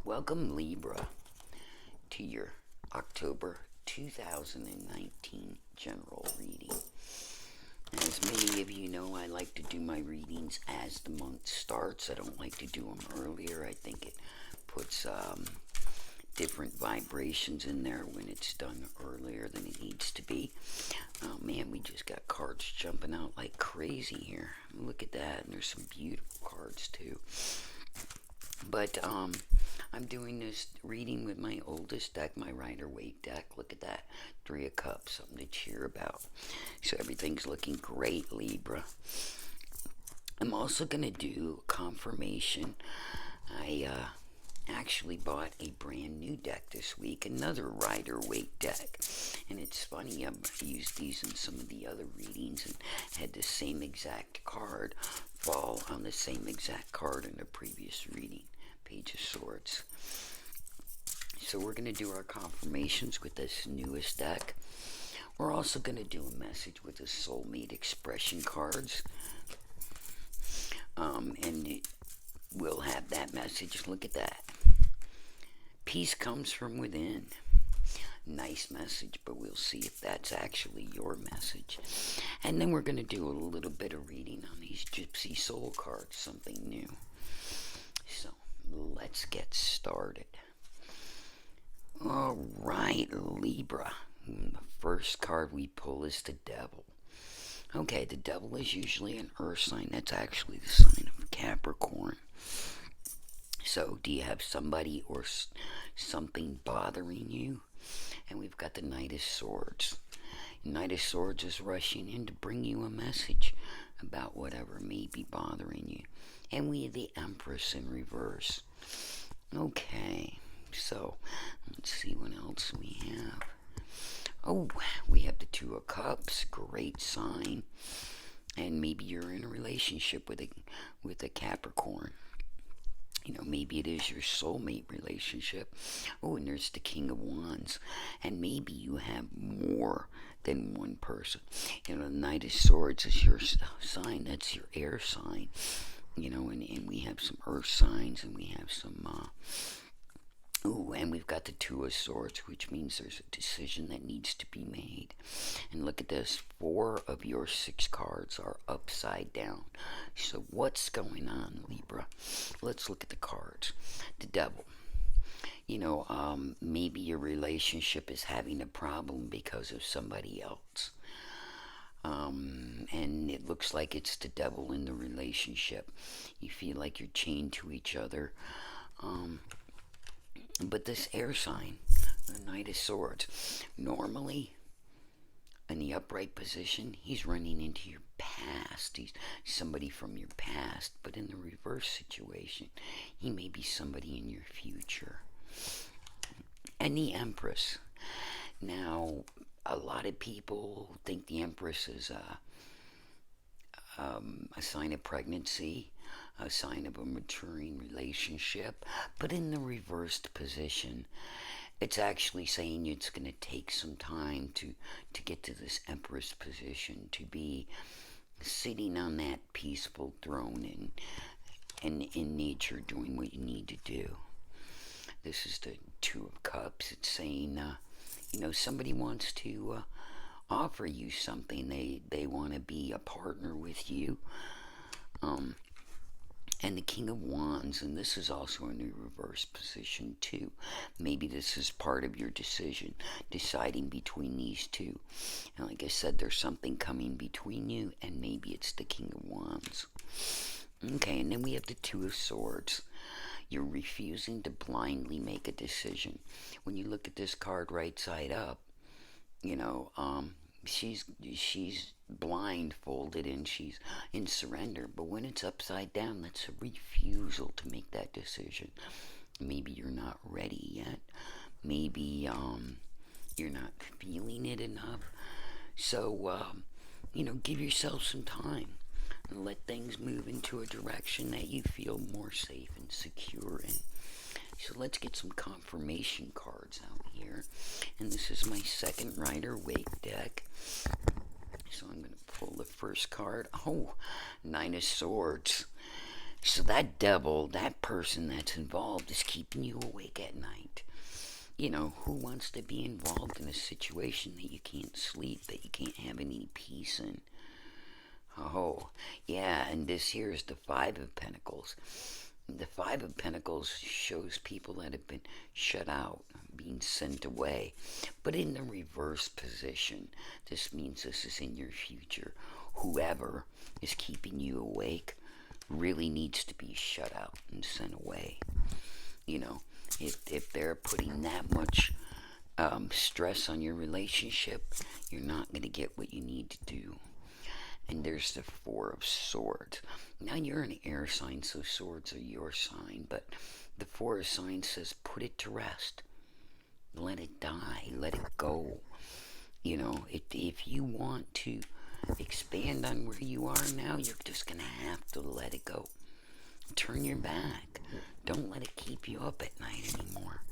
Welcome, Libra, to your October 2019 general reading. As many of you know, I like to do my readings as the month starts. I don't like to do them earlier. I think it puts different vibrations in there when it's done earlier than it needs to be. Oh man, we just got cards jumping out like crazy here. Look at that, and there's some beautiful cards too. But I'm doing this reading with my oldest deck, my Rider-Waite deck. Look at that, 3 of Cups, something to cheer about. So everything's looking great, Libra. I'm also going to do confirmation. I actually bought a brand new deck this week, another Rider-Waite deck. And it's funny, I've used these in some of the other readings and had the same exact card fall on the same exact card in the previous reading. Page of Swords. So we're going to do our confirmations with this newest deck. We're also going to do a message with the soulmate expression cards. And we'll have that message. Look at that. Peace comes from within. Nice message, but we'll see if that's actually your message. And then we're going to do a little bit of reading on these Gypsy Soul cards, something new. So let's get started. All right, Libra. The first card we pull is the Devil. Okay, the Devil is usually an earth sign. That's actually the sign of Capricorn. So, do you have somebody or something bothering you? And we've got the Knight of Swords. Knight of Swords is rushing in to bring you a message about whatever may be bothering you. And we have the Empress in reverse. Okay, so let's see what else we have. Oh, we have the 2 of Cups, great sign. And maybe you're in a relationship with a Capricorn. You know, maybe it is your soulmate relationship. Oh, and there's the King of Wands. And maybe you have more than one person. You know, the Knight of Swords is your sign. That's your air sign. You know, and we have some earth signs, and we have some, and we've got the 2 of Swords, which means there's a decision that needs to be made. And look at this, 4 of your 6 cards are upside down. So what's going on, Libra? Let's look at the cards. The Devil. You know, maybe your relationship is having a problem because of somebody else. And it looks like it's the devil in the relationship. You feel like you're chained to each other. But this air sign, the Knight of Swords, normally in the upright position, he's running into your past. He's somebody from your past. But in the reverse situation, he may be somebody in your future. And the Empress. Now, a lot of people think the Empress is a sign of pregnancy, a sign of a maturing relationship, but in the reversed position, it's actually saying it's going to take some time to get to this Empress position, to be sitting on that peaceful throne and in nature doing what you need to do. This is the 2 of Cups. It's saying, you know, somebody wants to offer you something. They want to be a partner with you. And the King of Wands, and this is also in the reverse position too. Maybe this is part of your decision, deciding between these two. And like I said, there's something coming between you, and maybe it's the King of Wands. Okay, and then we have the 2 of Swords. You're refusing to blindly make a decision. When you look at this card right side up, you know, she's blindfolded and she's in surrender. But when it's upside down, that's a refusal to make that decision. Maybe you're not ready yet. Maybe you're not feeling it enough. So, you know, give yourself some time and let things move into a direction that you feel more safe and secure in. So let's get some confirmation cards out here. And this is my second Rider-Waite deck. So I'm going to pull the first card. Oh, 9 of Swords. So that devil, that person that's involved, is keeping you awake at night. Who wants to be involved in a situation that you can't sleep, that you can't have any peace in? Oh, yeah, and this here is the Five of Pentacles. The Five of Pentacles shows people that have been shut out, being sent away, but in the reverse position. This means this is in your future. Whoever is keeping you awake really needs to be shut out and sent away. If they're putting that much stress on your relationship, you're not going to get what you need to do. And there's the Four of Swords. Now you're an air sign, so swords are your sign, but the Four of Signs says put it to rest. Let it die. Let it go. If you want to expand on where you are now, you're just going to have to let it go. Turn your back. Don't let it keep you up at night anymore.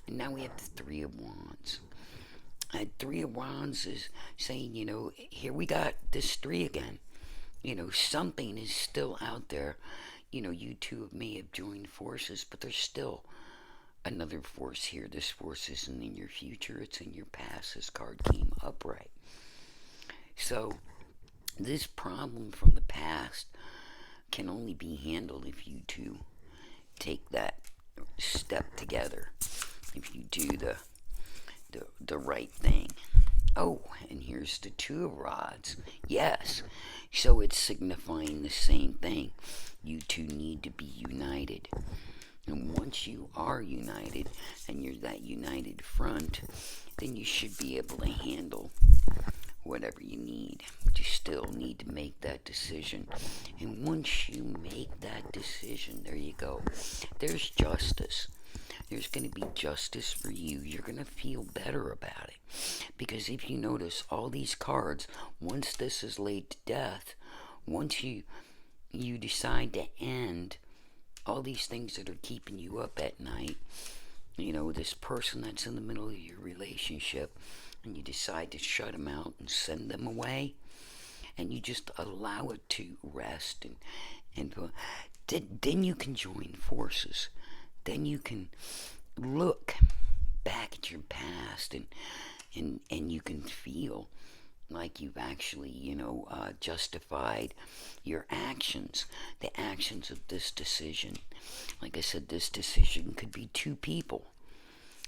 And now we have the Three of Wands. Three of Wands is saying, here we got this three again. Something is still out there. You two may have joined forces, but there's still another force here. This force isn't in your future, it's in your past. This card came upright. So, this problem from the past can only be handled if you two take that step together. If you do the right thing. Oh, and here's the Two of Rods. Yes, so it's signifying the same thing. You two need to be united. And once you are united, and you're that united front, then you should be able to handle whatever you need. But you still need to make that decision. And once you make that decision, there you go. There's justice. There's going to be justice for you. You're going to feel better about it. Because if you notice, all these cards, once this is laid to death, once you decide to end all these things that are keeping you up at night, this person that's in the middle of your relationship, and you decide to shut them out and send them away, and you just allow it to rest, and then you can join forces. Then you can look back at your past, and you can feel like you've actually, justified your actions, the actions of this decision. Like I said, this decision could be two people.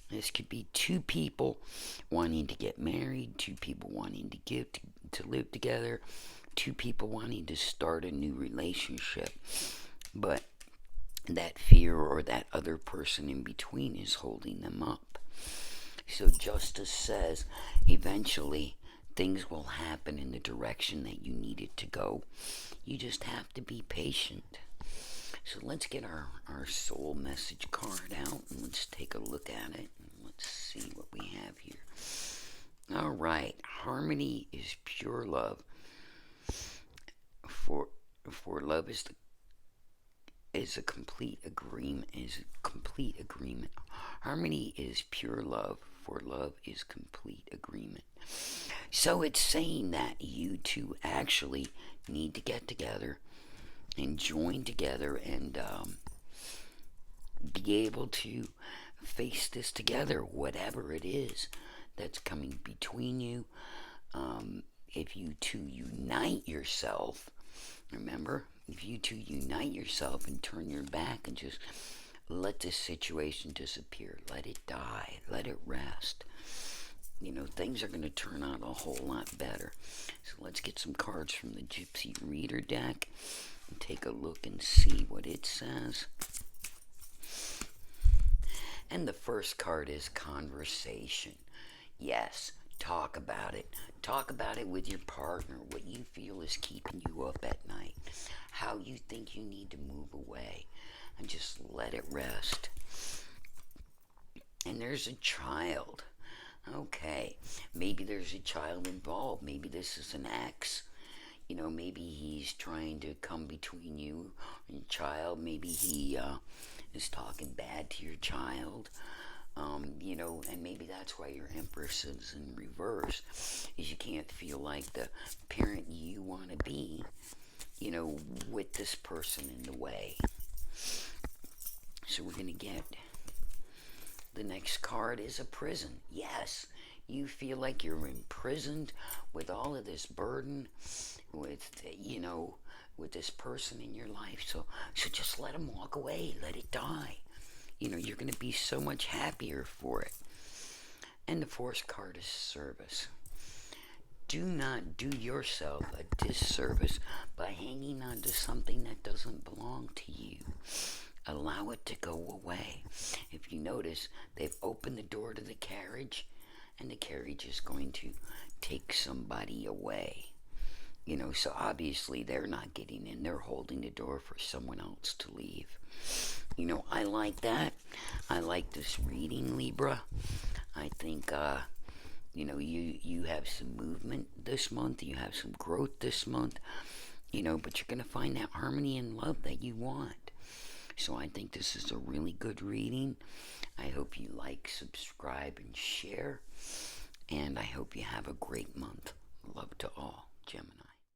This could be two people wanting to get married, two people wanting to live together, two people wanting to start a new relationship. But that fear or that other person in between is holding them up. So justice says eventually things will happen in the direction that you need it to go. You just have to be patient. So let's get our soul message card out and let's take a look at it. Let's see what we have here. All right. Harmony is pure love. For love is a complete agreement. Harmony is pure love. For love is complete agreement. So it's saying that you two actually need to get together and join together and be able to face this together, whatever it is that's coming between you. If you two unite yourself, remember, if you two unite yourself and turn your back and just let this situation disappear, let it die, let it rest, things are going to turn out a whole lot better. So let's get some cards from the Gypsy Reader deck and take a look and see what it says. And the first card is conversation. Yes, talk about it. Talk about it with your partner, what you feel is keeping you up at night, how you think you need to move away, and just let it rest. And there's a child. Okay, maybe there's a child involved. Maybe this is an ex. Maybe he's trying to come between you and your child. Maybe he is talking bad to your child. And maybe that's why your Empress is in reverse, is you can't feel like the parent you want to be. with this person in the way. So we're going to get the next card is a prison. Yes, you feel like you're imprisoned with all of this burden, with with this person in your life. So just let them walk away. Let it die. You're going to be so much happier for it. And the fourth card is service. Do not do yourself a disservice by hanging on to something that doesn't belong to you. Allow it to go away. If you notice, they've opened the door to the carriage, and the carriage is going to take somebody away. So obviously they're not getting in. They're holding the door for someone else to leave. I like that. I like this reading, Libra. I think, you have some movement this month. You have some growth this month. But you're going to find that harmony and love that you want. So I think this is a really good reading. I hope you like, subscribe, and share. And I hope you have a great month. Love to all, Gemini.